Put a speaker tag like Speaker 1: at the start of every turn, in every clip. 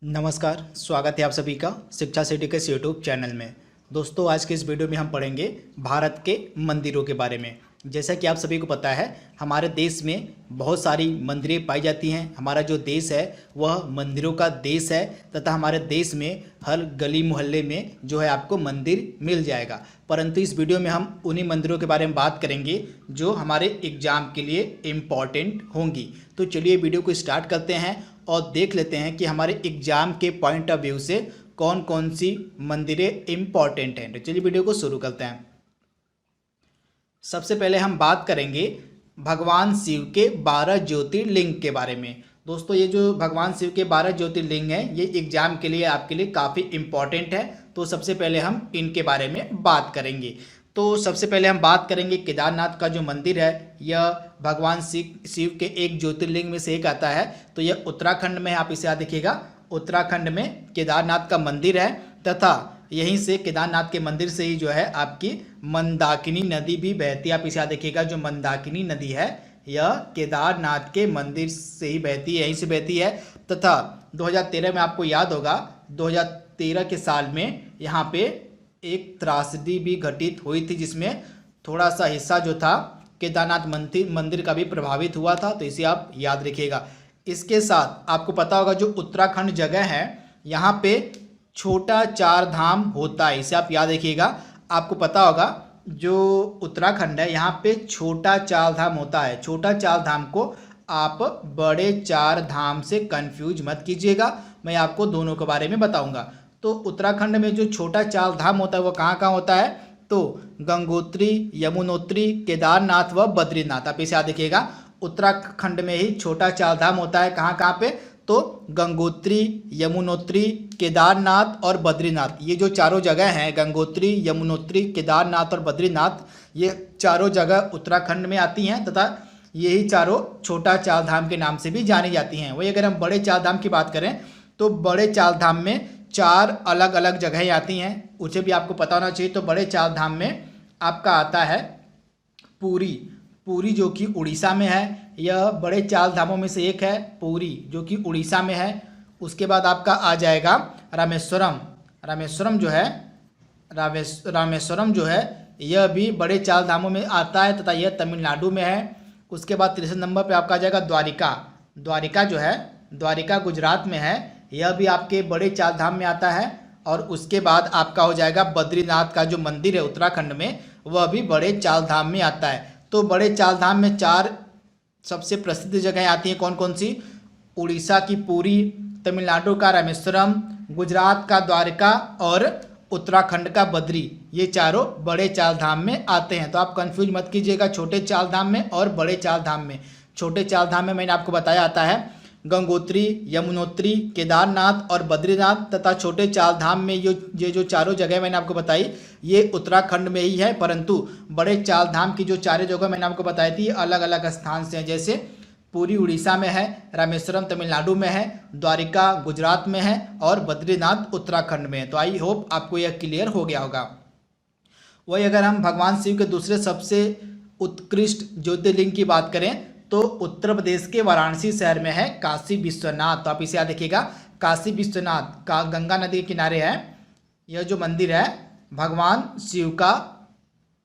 Speaker 1: नमस्कार, स्वागत है आप सभी का शिक्षा सिटी के यूट्यूब चैनल में। दोस्तों, आज के इस वीडियो में हम पढ़ेंगे भारत के मंदिरों के बारे में। जैसा कि आप सभी को पता है, हमारे देश में बहुत सारी मंदिरें पाई जाती हैं। हमारा जो देश है वह मंदिरों का देश है तथा हमारे देश में हर गली मोहल्ले में जो है आपको मंदिर मिल जाएगा। परंतु इस वीडियो में हम उन्हीं मंदिरों के बारे में बात करेंगे जो हमारे एग्ज़ाम के लिए इम्पॉर्टेंट होंगी। तो चलिए वीडियो को स्टार्ट करते हैं और देख लेते हैं कि हमारे एग्ज़ाम के पॉइंट ऑफ व्यू से कौन कौन सी मंदिरें इम्पॉर्टेंट हैं। तो चलिए वीडियो को शुरू करते हैं। सबसे पहले हम बात करेंगे भगवान शिव के 12 ज्योतिर्लिंग के बारे में। दोस्तों, ये जो भगवान शिव के 12 ज्योतिर्लिंग हैं, ये एग्जाम के लिए आपके लिए काफ़ी इम्पॉर्टेंट है। तो सबसे पहले हम इनके बारे में बात करेंगे। तो सबसे पहले हम बात करेंगे केदारनाथ का जो मंदिर है, यह भगवान शिव के एक ज्योतिर्लिंग में से एक आता है। तो यह उत्तराखंड में, आप इसे याद रखिएगा, उत्तराखंड में केदारनाथ का मंदिर है तथा यहीं से केदारनाथ के मंदिर से ही जो है आपकी मंदाकिनी नदी भी बहती है। आप इसे याद रखिएगा, जो मंदाकिनी नदी है यह केदारनाथ के मंदिर से ही बहती है, यहीं से बहती है। तथा 2013 में आपको याद होगा, 2013 के साल में यहाँ पे एक त्रासदी भी घटित हुई थी जिसमें थोड़ा सा हिस्सा जो था केदारनाथ मंदिर का भी प्रभावित हुआ था। तो इसे आप याद रखिएगा। इसके साथ आपको पता होगा, जो उत्तराखंड जगह है यहाँ पे छोटा चार धाम होता है, इसे आप याद रखिएगा। आपको पता होगा, जो उत्तराखंड है यहाँ पे छोटा चार धाम होता है। छोटा चार धाम को आप बड़े चार धाम से कंफ्यूज मत कीजिएगा, मैं आपको दोनों के बारे में बताऊंगा। तो उत्तराखंड में जो छोटा चार धाम होता है वो कहाँ कहाँ होता है, तो गंगोत्री, यमुनोत्री, केदारनाथ व बद्रीनाथ। आप इसे याद रखिएगा, उत्तराखंड में ही छोटा चार धाम होता है। कहाँ कहाँ पे, तो गंगोत्री, यमुनोत्री, केदारनाथ और बद्रीनाथ। ये जो चारों जगह हैं, गंगोत्री, यमुनोत्री, केदारनाथ और बद्रीनाथ, ये चारों जगह उत्तराखंड में आती हैं तथा यही चारों छोटा चार धाम के नाम से भी जानी जाती हैं। वही अगर हम बड़े चार धाम की बात करें तो बड़े चार धाम में चार अलग अलग जगहें आती हैं, उसे भी आपको पता होना चाहिए। तो बड़े चार धाम में आपका आता है पुरी जो कि उड़ीसा में है। यह बड़े चार धामों में से एक है, पुरी जो कि उड़ीसा में है। उसके बाद आपका आ जाएगा रामेश्वरम जो है यह भी बड़े चार धामों में आता है तथा यह तमिलनाडु में है। उसके बाद तीसरे नंबर पे आपका आ जाएगा द्वारिका गुजरात में है। यह भी आपके बड़े चार धाम में आता है। और उसके बाद आपका हो जाएगा बद्रीनाथ का जो मंदिर है उत्तराखंड में, वह भी बड़े चार धाम में आता है। तो बड़े चार धाम में चार सबसे प्रसिद्ध जगहें आती हैं। कौन कौन सी, उड़ीसा की पुरी, तमिलनाडु का रामेश्वरम, गुजरात का द्वारका और उत्तराखंड का बद्री। ये चारों बड़े चार धाम में आते हैं। तो आप कंफ्यूज मत कीजिएगा छोटे चार धाम में और बड़े चार धाम में। छोटे चार धाम में मैंने आपको बताया आता है गंगोत्री, यमुनोत्री, केदारनाथ और बद्रीनाथ। तथा छोटे चार धाम में ये जो चारों जगह मैंने आपको बताई ये उत्तराखंड में ही है। परंतु बड़े चार धाम की जो चारों जगह मैंने आपको बताई थी अलग अलग स्थान से हैं। जैसे पुरी उड़ीसा में है, रामेश्वरम तमिलनाडु में है, द्वारिका गुजरात में है और बद्रीनाथ उत्तराखंड में है। तो आई होप आपको यह क्लियर हो गया होगा। वही अगर हम भगवान शिव के दूसरे सबसे उत्कृष्ट ज्योतिर्लिंग की बात करें तो उत्तर प्रदेश के वाराणसी शहर में है काशी विश्वनाथ। तो आप इसे याद रखिएगा, काशी विश्वनाथ का गंगा नदी के किनारे है। यह जो मंदिर है भगवान शिव का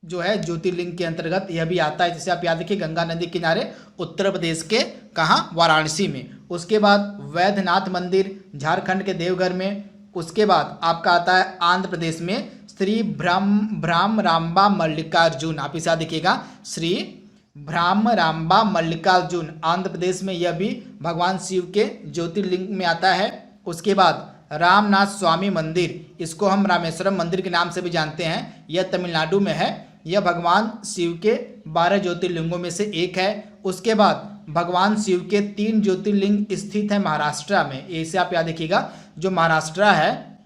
Speaker 1: जो है ज्योतिर्लिंग के अंतर्गत यह भी आता है। जिसे आप याद रखिए, गंगा नदी किनारे उत्तर प्रदेश के कहाँ, वाराणसी में। उसके बाद वैद्यनाथ मंदिर झारखंड के देवघर में। उसके बाद आपका आता है आंध्र प्रदेश में श्री भ्रामरांबा मल्लिकार्जुन। आप इसे याद रखिएगा, श्री भ्रामरांबा मल्लिकार्जुन आंध्र प्रदेश में, यह भी भगवान शिव के ज्योतिर्लिंग में आता है। उसके बाद रामनाथ स्वामी मंदिर, इसको हम रामेश्वरम मंदिर के नाम से भी जानते हैं, यह तमिलनाडु में है। यह भगवान शिव के 12 ज्योतिर्लिंगों में से एक है। उसके बाद भगवान शिव के 3 ज्योतिर्लिंग स्थित है महाराष्ट्र में। इसे आप याद रखिएगा, जो महाराष्ट्र है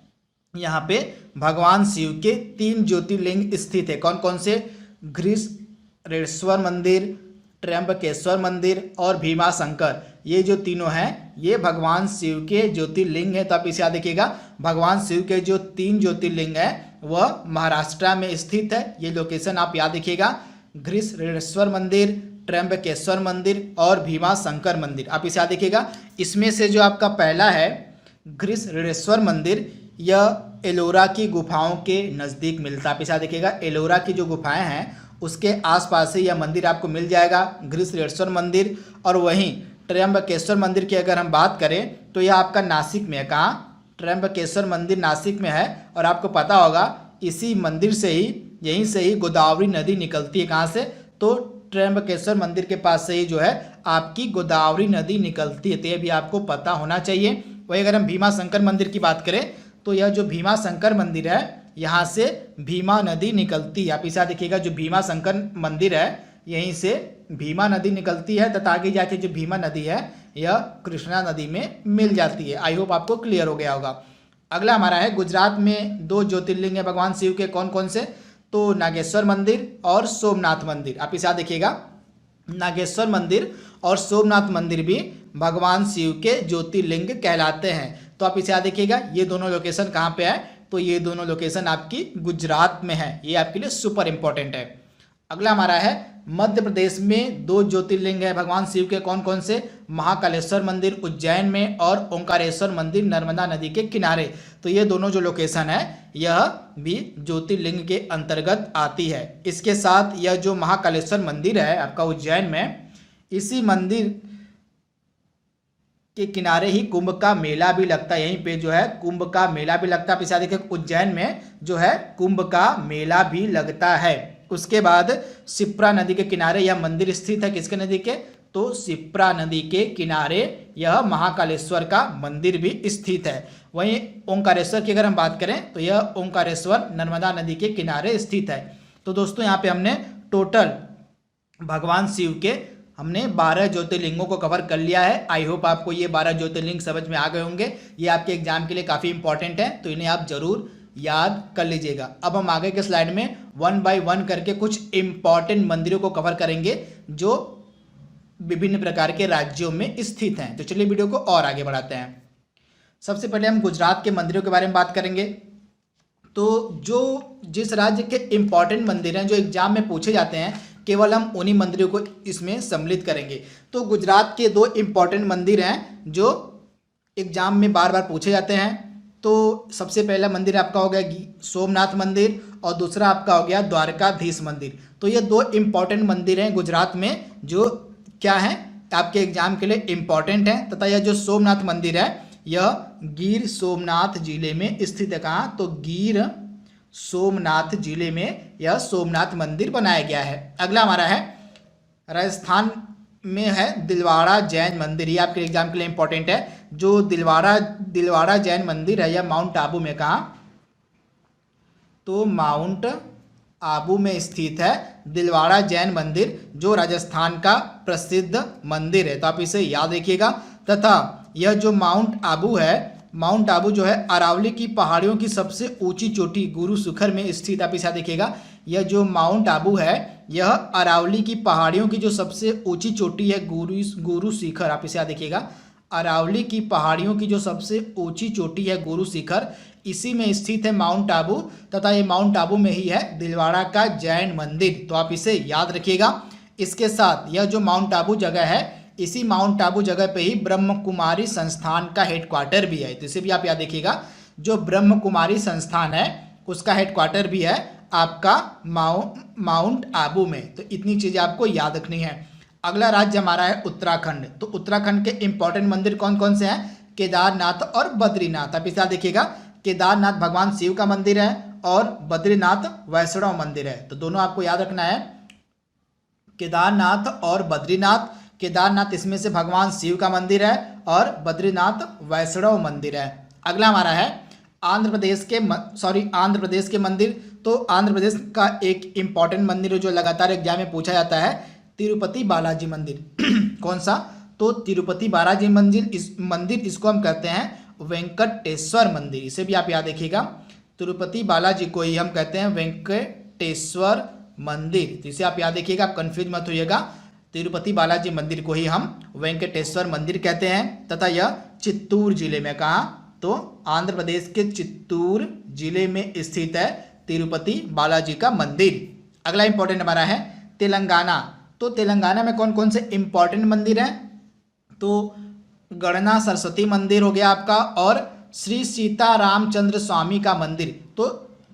Speaker 1: यहाँ पे भगवान शिव के 3 ज्योतिर्लिंग स्थित है। कौन कौन से, घृष्णेश्वर मंदिर, त्र्यंबकेश्वर मंदिर और भीमा शंकर। ये जो तीनों हैं ये भगवान शिव के ज्योतिर्लिंग है। तो आप इसे याद रखिएगा, भगवान शिव के जो 3 ज्योतिर्लिंग है वह महाराष्ट्र में स्थित है। ये लोकेशन आप याद रखिएगा, घृष्णेश्वर मंदिर, त्र्यंबकेश्वर मंदिर और भीमा शंकर मंदिर। आप इसे याद रखिएगा। इसमें से जो आपका पहला है घृष्णेश्वर मंदिर यह एलोरा की गुफाओं के नज़दीक मिलता है। आप इसे देखिएगा, एलोरा की जो गुफाएं हैं उसके आसपास ही यह मंदिर आपको मिल जाएगा, घृष्णेश्वर मंदिर। और वहीं त्र्यंबकेश्वर मंदिर की अगर हम बात करें तो यह आपका नासिक में है। कहाँ? त्र्यंबकेश्वर मंदिर नासिक में है। और आपको पता होगा इसी मंदिर से ही, यहीं से ही गोदावरी नदी निकलती है। कहाँ से? तो त्र्यंबकेश्वर मंदिर के पास से ही जो है आपकी गोदावरी नदी निकलती है। तो ये भी आपको पता होना चाहिए। वही अगर हम भीमा शंकर मंदिर की बात करें तो यह जो भीमा शंकर मंदिर है यहाँ से भीमा नदी निकलती है। आप इसे देखिएगा, जो भीमा शंकर मंदिर है यहीं से भीमा नदी निकलती है तथा आगे जाके जो भीमा नदी है यह कृष्णा नदी में मिल जाती है। आई होप आपको क्लियर हो गया होगा। अगला हमारा है, गुजरात में 2 ज्योतिर्लिंग है भगवान शिव के। कौन कौन से? तो नागेश्वर मंदिर और सोमनाथ मंदिर। आप इसे देखिएगा, नागेश्वर मंदिर और सोमनाथ मंदिर भी भगवान शिव के ज्योतिर्लिंग कहलाते हैं। तो आप इसे देखिएगा, ये दोनों लोकेशन कहाँ पे है? तो ये दोनों लोकेशन आपकी गुजरात में है। ये आपके लिए सुपर इंपॉर्टेंट है। अगला हमारा है, मध्य प्रदेश में 2 ज्योतिर्लिंग है भगवान शिव के। कौन कौन से? महाकालेश्वर मंदिर उज्जैन में और ओंकारेश्वर मंदिर नर्मदा नदी के किनारे। तो ये दोनों जो लोकेशन है यह भी ज्योतिर्लिंग के अंतर्गत आती है। इसके साथ यह जो महाकालेश्वर मंदिर है आपका उज्जैन में, इसी मंदिर के किनारे ही कुंभ का मेला भी लगता है। यहीं पे जो है कुंभ का मेला भी लगता है। पिछले देखिए उज्जैन में जो है कुंभ का मेला भी लगता है। उसके बाद शिप्रा नदी के किनारे यह मंदिर स्थित है। किसके नदी के? तो शिप्रा नदी के किनारे यह महाकालेश्वर का मंदिर भी स्थित है। वहीं ओंकारेश्वर की अगर हम बात करें तो यह ओंकारेश्वर नर्मदा नदी के किनारे स्थित है। तो दोस्तों यहाँ पे हमने टोटल भगवान शिव के 12 ज्योतिर्लिंगों को कवर कर लिया है। आई होप आपको ये 12 ज्योतिर्लिंग समझ में आ गए होंगे। ये आपके एग्जाम के लिए काफ़ी इंपॉर्टेंट है, तो इन्हें आप जरूर याद कर लीजिएगा। अब हम आगे के स्लाइड में 1 बाय 1 करके कुछ इंपॉर्टेंट मंदिरों को कवर करेंगे जो विभिन्न प्रकार के राज्यों में स्थित हैं। तो चलिए वीडियो को और आगे बढ़ाते हैं। सबसे पहले हम गुजरात के मंदिरों के बारे में बात करेंगे। तो जो जिस राज्य के इंपॉर्टेंट मंदिर हैं जो एग्जाम में पूछे जाते हैं, केवल हम उन्हीं मंदिरों को इसमें सम्मिलित करेंगे। तो गुजरात के 2 इंपॉर्टेंट मंदिर हैं जो एग्जाम में बार बार पूछे जाते हैं। तो सबसे पहला मंदिर आपका हो गया सोमनाथ मंदिर और दूसरा आपका हो गया द्वारकाधीश मंदिर। तो ये 2 इंपॉर्टेंट मंदिर हैं गुजरात में जो क्या हैं आपके एग्जाम के लिए इंपॉर्टेंट हैं। तथा यह जो सोमनाथ मंदिर है यह गिर सोमनाथ जिले में स्थित है। कहाँ? तो गिर सोमनाथ जिले में यह सोमनाथ मंदिर बनाया गया है। अगला हमारा है, राजस्थान में है दिलवाड़ा जैन मंदिर। ये आपके एग्जाम के लिए इंपॉर्टेंट है। जो दिलवाड़ा जैन मंदिर है यह माउंट आबू में। कहाँ? तो माउंट आबू में स्थित है दिलवाड़ा जैन मंदिर, जो राजस्थान का प्रसिद्ध मंदिर है। तो आप इसे याद रखिएगा। तथा यह जो माउंट आबू है, माउंट आबू जो है अरावली की पहाड़ियों की सबसे ऊंची चोटी गुरु शिखर में स्थित। आप इसे देखिएगा, यह जो माउंट आबू है यह अरावली की पहाड़ियों की जो सबसे ऊंची चोटी है गुरु शिखर। आप इसे देखिएगा, अरावली की पहाड़ियों की जो सबसे ऊंची चोटी है गुरु शिखर, इसी में स्थित है माउंट आबू। तथा ये माउंट आबू में ही है दिलवाड़ा का जैन मंदिर। तो आप इसे याद रखिएगा। इसके साथ यह जो माउंट आबू जगह है, इसी माउंट आबू जगह पे ही ब्रह्म कुमारी संस्थान का हेडक्वार्टर भी है। तो इसे भी आप याद देखिएगा, जो ब्रह्म कुमारी संस्थान है उसका हेडक्वार्टर भी है आपका माउंट आबू में। तो इतनी चीज़ें आपको याद रखनी है। अगला राज्य हमारा है उत्तराखंड। तो उत्तराखंड के इंपॉर्टेंट मंदिर कौन कौन से हैं? केदारनाथ और बद्रीनाथ। आप इसे देखिएगा, केदारनाथ भगवान शिव का मंदिर है और बद्रीनाथ वैष्णव मंदिर है। तो दोनों आपको याद रखना है, केदारनाथ और बद्रीनाथ। केदारनाथ इसमें से भगवान शिव का मंदिर है और बद्रीनाथ वैष्णव मंदिर है। अगला हमारा है आंध्र प्रदेश के मंदिर। तो आंध्र प्रदेश का एक इंपॉर्टेंट मंदिर जो लगातार एग्जाम में पूछा जाता है, तिरुपति बालाजी मंदिर। कौन सा? तो तिरुपति बालाजी मंदिर इसको हम कहते हैं वेंकटेश्वर मंदिर। इसे भी आप याद रखिएगा, तिरुपति बालाजी को ही हम कहते हैं वेंकटेश्वर मंदिर। तो इसे आप याद रखिएगा, आप कंफ्यूज मत होइएगा। तिरुपति बालाजी मंदिर को ही हम वेंकटेश्वर मंदिर कहते हैं। तथा यह चित्तूर जिले में। कहाँ? तो आंध्र प्रदेश के चित्तूर जिले में स्थित है तिरुपति बालाजी का मंदिर। अगला इंपॉर्टेंट हमारा है तेलंगाना। तो तेलंगाना में कौन कौन से इंपॉर्टेंट मंदिर हैं? तो गणना सरस्वती मंदिर हो गया आपका, और श्री सीता रामचंद्र स्वामी का मंदिर। तो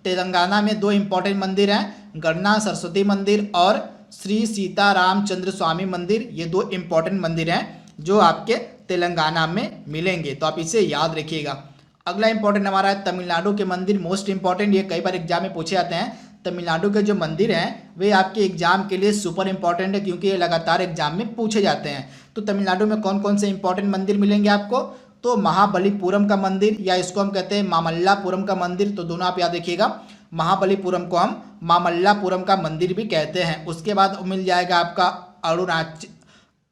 Speaker 1: तेलंगाना में दो इम्पोर्टेंट मंदिर हैं, गणना सरस्वती मंदिर और श्री सीता रामचंद्र स्वामी मंदिर। ये दो इम्पोर्टेंट मंदिर हैं जो आपके तेलंगाना में मिलेंगे, तो आप इसे याद रखिएगा। अगला इंपॉर्टेंट हमारा है तमिलनाडु के मंदिर, मोस्ट इंपॉर्टेंट, ये कई बार एग्जाम में पूछे जाते हैं। तमिलनाडु के जो मंदिर हैं वे आपके एग्जाम के लिए सुपर इंपॉर्टेंट है, क्योंकि ये लगातार एग्जाम में पूछे जाते हैं। तो तमिलनाडु में कौन कौन से इंपॉर्टेंट मंदिर मिलेंगे आपको? तो महाबलीपुरम का मंदिर, या इसको हम कहते हैं मामल्लापुरम का मंदिर, तो दोनों आप याद रखिएगा। महाबलीपुरम को हम मामल्लापुरम का मंदिर भी कहते हैं। उसके बाद मिल जाएगा आपका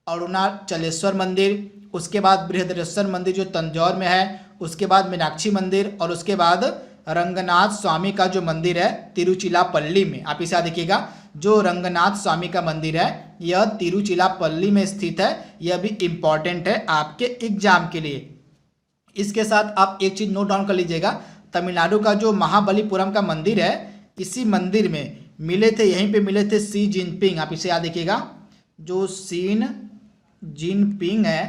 Speaker 1: अरुणाचलेश्वर मंदिर, उसके बाद बृहदेश्वर मंदिर जो तंजौर में है, उसके बाद मीनाक्षी मंदिर, और उसके बाद रंगनाथ स्वामी का जो मंदिर है तिरुचिरापल्ली में। आप इसे याद रखिएगा, जो रंगनाथ स्वामी का मंदिर है यह तिरुचिरापल्ली में स्थित है। यह भी इम्पॉर्टेंट है आपके एग्जाम के लिए। इसके साथ आप एक चीज़ नोट डाउन कर लीजिएगा, तमिलनाडु का जो महाबलीपुरम का मंदिर है, इसी मंदिर में मिले थे, यहीं पे मिले थे शी जिनपिंग। आप इसे याद रखिएगा, जो शी जिनपिंग है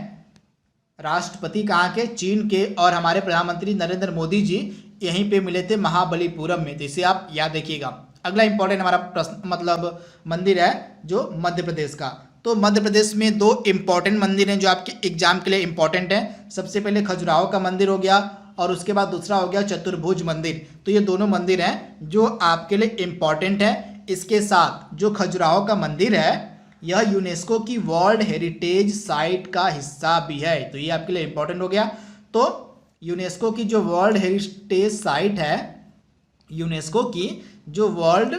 Speaker 1: राष्ट्रपति कहाँ के? चीन के, और हमारे प्रधानमंत्री नरेंद्र मोदी जी यहीं पे मिले थे महाबलीपुरम में, तो इसे आप याद रखिएगा। अगला इंपॉर्टेंट हमारा प्रश्न मंदिर है जो मध्य प्रदेश का। तो मध्य प्रदेश में दो इम्पॉर्टेंट मंदिर हैं जो आपके एग्जाम के लिए इम्पॉर्टेंट हैं। सबसे पहले खजुराहो का मंदिर हो गया, और उसके बाद दूसरा हो गया चतुर्भुज मंदिर। तो ये दोनों मंदिर हैं जो आपके लिए इम्पॉर्टेंट है। इसके साथ जो खजुराहो का मंदिर है यह यूनेस्को की वर्ल्ड हेरिटेज साइट का हिस्सा भी है, तो ये आपके लिए इम्पोर्टेंट हो गया। तो यूनेस्को की जो वर्ल्ड हेरिटेज साइट है, यूनेस्को की जो वर्ल्ड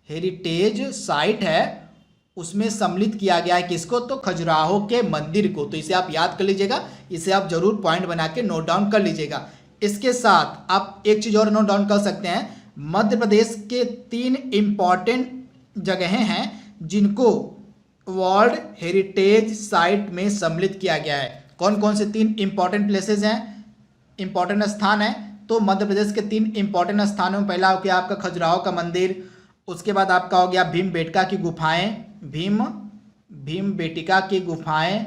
Speaker 1: हेरिटेज साइट है उसमें सम्मिलित किया गया है किसको? तो खजुराहो के मंदिर को। तो इसे आप याद कर लीजिएगा, इसे आप जरूर पॉइंट बना के नोट डाउन कर लीजिएगा। इसके साथ आप एक चीज़ और नोट डाउन कर सकते हैं, मध्य प्रदेश के 3 इम्पॉर्टेंट जगहें हैं जिनको वर्ल्ड हेरिटेज साइट में सम्मिलित किया गया है। कौन कौन से 3 इम्पॉर्टेंट प्लेसेस हैं, इम्पॉर्टेंट स्थान है? तो मध्य प्रदेश के 3 इम्पॉर्टेंट स्थानों में पहला हो गया आपका खजुराहो का मंदिर, उसके बाद आपका हो गया भीमबेटका की गुफाएं, भीमबेटिका की गुफाएं,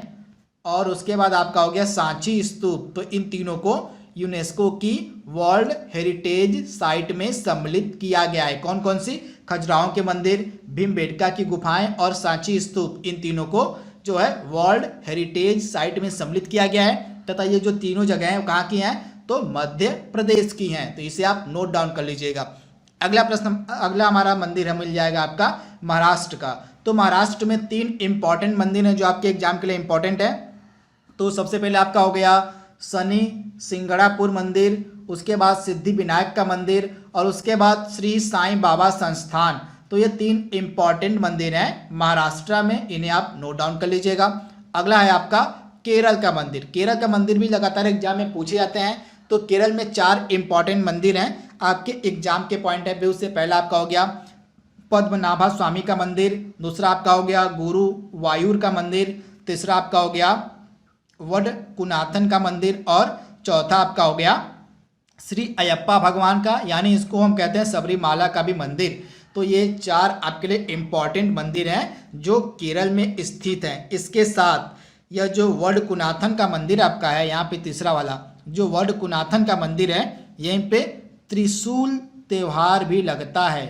Speaker 1: और उसके बाद आपका हो गया सांची स्तूप। तो इन तीनों को यूनेस्को की वर्ल्ड हेरिटेज साइट में सम्मिलित किया गया है। कौन कौन सी? खजुराहो के मंदिर, भीमबेटका की गुफाएं और सांची स्तूप, इन तीनों को जो है वर्ल्ड हेरिटेज साइट में सम्मिलित किया गया है। तथा ये जो तीनों जगह हैं वो कहाँ की हैं? तो मध्य प्रदेश की हैं। तो इसे आप नोट डाउन कर लीजिएगा। अगला हमारा मंदिर है मिल जाएगा आपका महाराष्ट्र का। तो महाराष्ट्र में 3 इम्पॉर्टेंट मंदिर हैं जो आपके एग्जाम के लिए इम्पॉर्टेंट है। तो सबसे पहले आपका हो गया शनि सिंगड़ापुर मंदिर, उसके बाद सिद्धि विनायक का मंदिर, और उसके बाद श्री साईं बाबा संस्थान। तो ये 3 इम्पॉर्टेंट मंदिर हैं महाराष्ट्र में, इन्हें आप नोट डाउन कर लीजिएगा। अगला है आपका केरल का मंदिर। केरल का मंदिर भी लगातार एग्जाम में पूछे जाते हैं। तो केरल में 4 इम्पॉर्टेंट मंदिर हैं आपके एग्जाम के पॉइंट ऑफ व्यू से। पहला आपका हो गया पद्मनाभा स्वामी का मंदिर, दूसरा आपका हो गया गुरु वायूर का मंदिर, तीसरा आपका हो गया वडकुनाथन का मंदिर, और चौथा आपका हो गया श्री अयप्पा भगवान का, यानी इसको हम कहते हैं सबरीमाला का भी मंदिर। तो ये 4 आपके लिए इम्पॉर्टेंट मंदिर हैं जो केरल में स्थित हैं। इसके साथ यह जो वडकुनाथन का मंदिर आपका है, यहाँ पे तीसरा वाला जो वडकुनाथन का मंदिर है, यहीं पे त्रिशूल त्यौहार भी लगता है।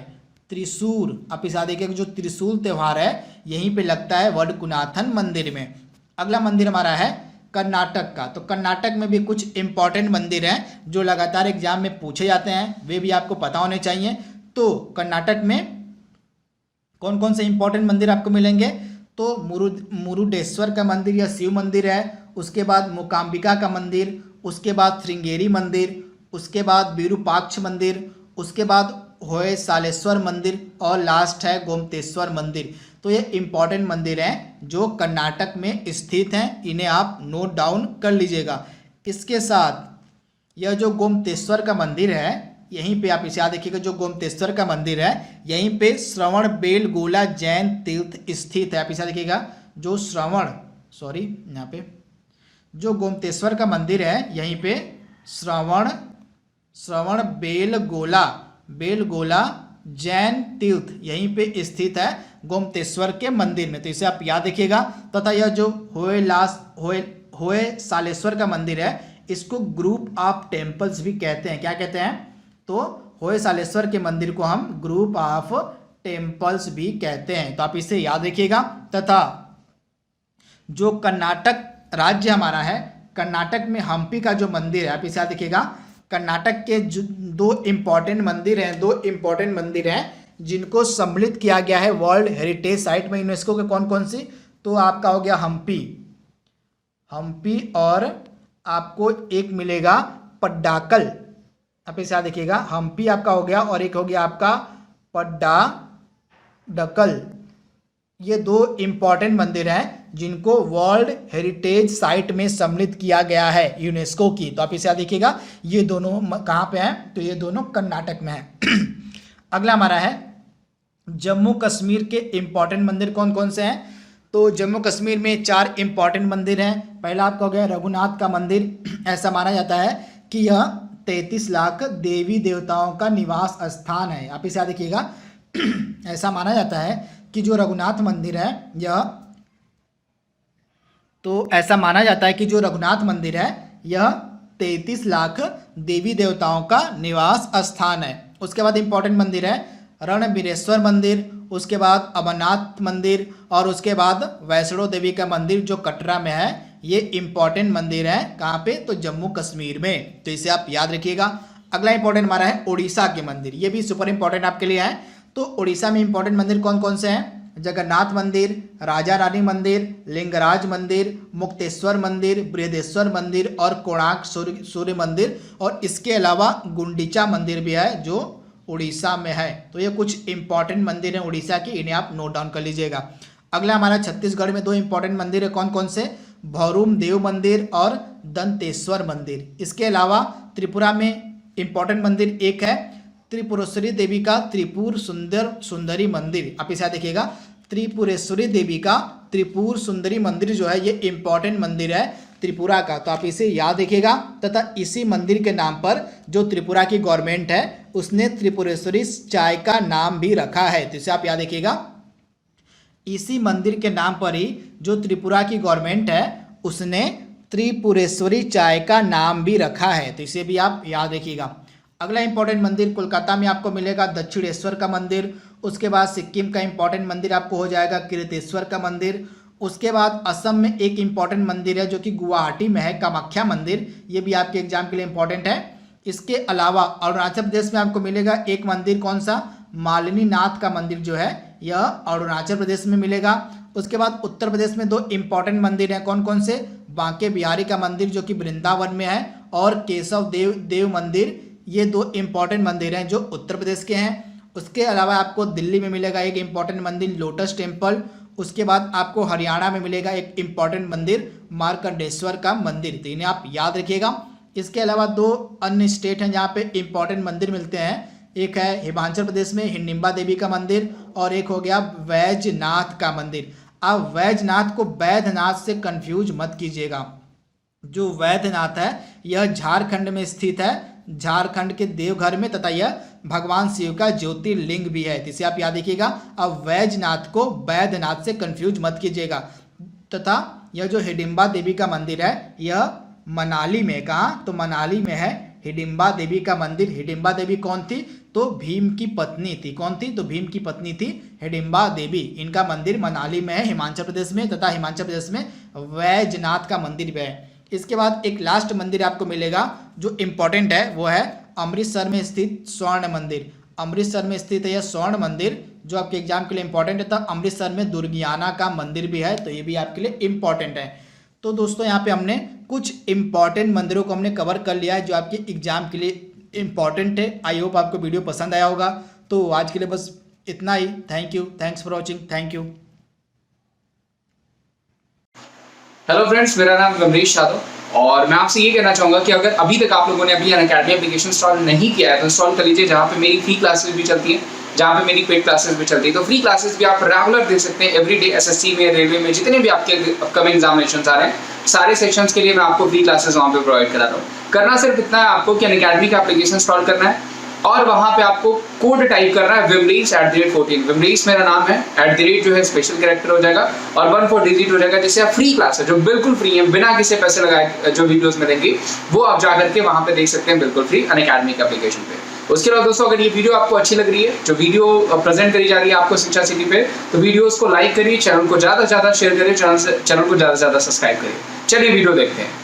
Speaker 1: त्रिशूल, आप इस देखिए जो त्रिशूल त्यौहार है यहीं पे लगता है वडकुनाथन मंदिर में। अगला मंदिर हमारा है कर्नाटक का। तो कर्नाटक में भी कुछ इंपॉर्टेंट मंदिर हैं जो लगातार एग्जाम में पूछे जाते हैं, वे भी आपको पता होने चाहिए। तो कर्नाटक में कौन कौन से इंपॉर्टेंट मंदिर आपको मिलेंगे? तो मुरुडेश्वर का मंदिर या शिव मंदिर है, उसके बाद मूकांबिका का मंदिर, उसके बाद श्रृंगेरी मंदिर, उसके बाद विरूपाक्ष मंदिर, उसके बाद होयसालेश्वर मंदिर, और लास्ट है गोमतेश्वर मंदिर। तो ये इम्पॉर्टेंट मंदिर हैं जो कर्नाटक में स्थित हैं, इन्हें आप नोट डाउन कर लीजिएगा। इसके साथ यह जो गोमतेश्वर का मंदिर है, यहीं पे आप इसे याद रखिएगा, जो गोमतेश्वर का मंदिर है यहीं पे श्रवण बेलगोला जैन तीर्थ स्थित है। आप इसे देखिएगा, जो यहाँ पे जो गोमतेश्वर का मंदिर है यहीं पे श्रवण बेलगोला जैन तीर्थ यहीं पे स्थित है गोमतेश्वर के मंदिर में। तो इसे आप याद रखिएगा। तथा यह जो होयसालेश्वर का मंदिर है इसको ग्रुप ऑफ टेम्पल्स भी कहते हैं। क्या कहते हैं? तो होयसालेश्वर के मंदिर को हम ग्रुप ऑफ टेम्पल्स भी कहते हैं। तो आप इसे याद रखिएगा। तथा जो कर्नाटक राज्य हमारा है, कर्नाटक में हम्पी का जो मंदिर है, आप इसे याद रखिएगा। कर्नाटक के जो दो इम्पॉर्टेंट मंदिर हैं जिनको सम्मिलित किया गया है वर्ल्ड हेरिटेज साइट में यूनेस्को के, कौन कौन सी? तो आपका हो गया हम्पी और आपको एक मिलेगा पड्डाकल। आप इसे याद रखिएगा। हम्पी आपका हो गया और एक हो गया आपका पड्डाकल। ये दो इम्पॉर्टेंट मंदिर हैं जिनको वर्ल्ड हेरिटेज साइट में सम्मिलित किया गया है यूनेस्को की। तो आप इसे याद रखिएगा। ये दोनों कहाँ पे हैं? तो ये दोनों कर्नाटक में हैं। अगला हमारा है जम्मू कश्मीर के इम्पॉर्टेंट मंदिर कौन कौन से हैं? तो जम्मू कश्मीर में 4 इम्पॉर्टेंट मंदिर हैं। पहला आपका हो गया रघुनाथ का मंदिर। ऐसा माना जाता है कि यह 33 लाख देवी देवताओं का निवास स्थान है। आप इसे याद रखिएगा। ऐसा माना जाता है कि जो रघुनाथ मंदिर है यह 33 लाख देवी देवताओं का निवास स्थान है। उसके बाद इम्पॉर्टेंट मंदिर है रणबीरेश्वर मंदिर, उसके बाद अमरनाथ मंदिर और उसके बाद वैष्णो देवी का मंदिर जो कटरा में है। ये इम्पॉर्टेंट मंदिर है कहाँ पे? तो जम्मू कश्मीर में। तो इसे आप याद रखिएगा। अगला इंपॉर्टेंट हमारा है उड़ीसा के मंदिर। ये भी सुपर इंपॉर्टेंट आपके लिए है। तो उड़ीसा में इंपॉर्टेंट मंदिर कौन कौन से हैं? जगन्नाथ मंदिर, राजा रानी मंदिर, लिंगराज मंदिर, मुक्तेश्वर मंदिर, बृहदेश्वर मंदिर और कोणार्क सूर्य मंदिर, और इसके अलावा गुंडीचा मंदिर भी है जो उड़ीसा में है। तो ये कुछ इंपॉर्टेंट मंदिर हैं उड़ीसा की, इन्हें आप नोट डाउन कर लीजिएगा। अगला हमारा छत्तीसगढ़ में 2 इंपॉर्टेंट मंदिर है। कौन कौन से? भौरूम देव मंदिर और दंतेश्वर मंदिर। इसके अलावा त्रिपुरा में इंपॉर्टेंट मंदिर एक है त्रिपुरेश्वरी देवी का त्रिपुर सुंदरी मंदिर। आप इसे देखिएगा। त्रिपुरेश्वरी देवी का त्रिपुर सुंदरी मंदिर जो है ये इंपॉर्टेंट मंदिर है त्रिपुरा का। तो आप इसे याद रखिएगा। तथा इसी मंदिर के नाम पर जो त्रिपुरा की गवर्नमेंट है उसने त्रिपुरेश्वरी चाय का नाम भी रखा है। तो इसे आप याद रखिएगा। इसी मंदिर के नाम पर ही जो त्रिपुरा की गवर्नमेंट है उसने त्रिपुरेश्वरी चाय का नाम भी रखा है। तो इसे भी आप याद रखिएगा। अगला इंपॉर्टेंट मंदिर कोलकाता में आपको मिलेगा दक्षिणेश्वर का मंदिर। उसके बाद सिक्किम का इंपॉर्टेंट मंदिर आपको हो जाएगा किरतेश्वर का मंदिर। उसके बाद असम में एक इंपॉर्टेंट मंदिर है जो कि गुवाहाटी में है, कामाख्या मंदिर। ये भी आपके एग्जाम के लिए इंपॉर्टेंट है। इसके अलावा अरुणाचल प्रदेश में आपको मिलेगा एक मंदिर, कौन सा? मालिनी नाथ का मंदिर जो है यह अरुणाचल प्रदेश में मिलेगा। उसके बाद उत्तर प्रदेश में 2 इंपॉर्टेंट मंदिर हैं। कौन कौन से? बांके बिहारी का मंदिर जो कि वृंदावन में है और केशव देव मंदिर। ये 2 इंपॉर्टेंट मंदिर हैं जो उत्तर प्रदेश के हैं। उसके अलावा आपको दिल्ली में मिलेगा एक इंपॉर्टेंट मंदिर लोटस टेम्पल। उसके बाद आपको हरियाणा में मिलेगा एक इंपॉर्टेंट मंदिर मार्कंडेश्वर का मंदिर। तो इन्हें आप याद रखिएगा। इसके अलावा 2 अन्य स्टेट हैं जहाँ पे इंपॉर्टेंट मंदिर मिलते हैं। एक है हिमाचल प्रदेश में हिडिंबा देवी का मंदिर और एक हो गया वैजनाथ का मंदिर। आप वैजनाथ को वैद्यनाथ से कंफ्यूज मत कीजिएगा। जो वैद्यनाथ है यह झारखंड में स्थित है, झारखंड के देवघर में, तथा यह भगवान शिव का ज्योतिर्लिंग भी है। इसे आप याद रखिएगा। अब वैजनाथ को वैद्यनाथ से कंफ्यूज मत कीजिएगा। तथा यह जो हिडिंबा देवी का मंदिर है यह मनाली में, कहाँ? तो मनाली में है हिडिंबा देवी का मंदिर। हिडिंबा देवी कौन थी? तो भीम की पत्नी थी। कौन थी? तो भीम की पत्नी थी हिडिंबा देवी। इनका मंदिर मनाली में है हिमाचल प्रदेश में, तथा हिमाचल प्रदेश में वैजनाथ का मंदिर भी है। इसके बाद एक लास्ट मंदिर आपको मिलेगा जो इम्पोर्टेंट है, वो है अमृतसर में स्थित स्वर्ण मंदिर। अमृतसर में स्थित है यह स्वर्ण मंदिर जो आपके एग्जाम के लिए इंपॉर्टेंट है। तथा अमृतसर में दुर्गियाना का मंदिर भी है, तो ये भी आपके लिए इम्पॉर्टेंट है। तो दोस्तों यहाँ पे हमने कुछ इंपॉर्टेंट मंदिरों को हमने कवर कर लिया है जो आपके एग्जाम के लिए इम्पॉर्टेंट है। आई होप आपको वीडियो पसंद आया होगा। तो आज के लिए बस इतना ही। Thank you, thanks for watching, thank you.
Speaker 2: Hello friends, मेरा नाम अमरीश यादव और मैं आपसे ये कहना चाहूँगा कि अगर अभी तक आप लोगों ने अभी अनअकैडमी एप्लीकेशन इंस्टॉल नहीं किया है तो इंस्टॉल कर लीजिए, जहाँ पे मेरी फ्री क्लासेस भी चलती हैं, जहाँ पे मेरी पेड क्लासेस भी चलती है। तो फ्री क्लासेस भी आप रेगुलर दे सकते हैं। एवरीडे एसएससी में, रेलवे में, जितने भी आपके अपकमिंग एग्जामिनेशंस आ रहे हैं सारे सेक्शंस के लिए मैं आपको फ्री क्लासेस वहाँ पे प्रोवाइड करा रहा हूँ। करना सिर्फ इतना है आपको कि अनअकैडमी का एप्लीकेशन इंस्टॉल करना है, और वहां पे आपको कोड टाइप करना है vimreach@14। विमरीच मेरा नाम है, @ जो है स्पेशल कैरेक्टर हो जाएगा और 14 डिजिट हो जाएगा, जिससे आप फ्री क्लास है जो बिल्कुल फ्री है, बिना किसी पैसे लगाए जो वीडियोस मिलेंगी वो आप जाकर के वहां पे देख सकते हैं बिल्कुल फ्री अनअकैडमी के एप्लीकेशन पे। उसके बाद दोस्तों अगर ये वीडियो आपको अच्छी लग रही है, जो वीडियो प्रेजेंट करी जा रही है आपको शिक्षा सिटी पे, तो वीडियोस को लाइक करिए, चैनल को ज्यादा से ज्यादा शेयर करिए, चैनल को ज्यादा से ज्यादा सब्सक्राइब करिए। चलिए वीडियो देखते हैं।